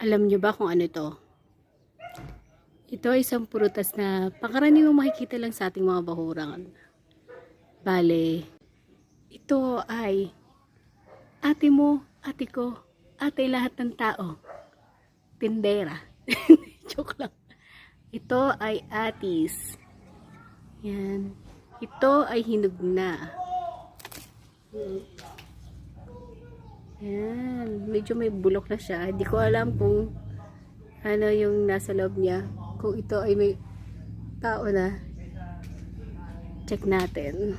Alam niyo ba kung ano ito? Ito ay isang prutas na pangkaraniwang makikita lang sa ating mga bahuran. Bale, ito ay ate mo, ate ko, ate lahat ng tao. Tindera. Joke lang. Ito ay atis. Yan. Ito ay hinog na. Yan. Medyo may bulok na siya. Hindi ko alam kung ano yung nasa loob niya. Kung ito ay may tao na. Check natin.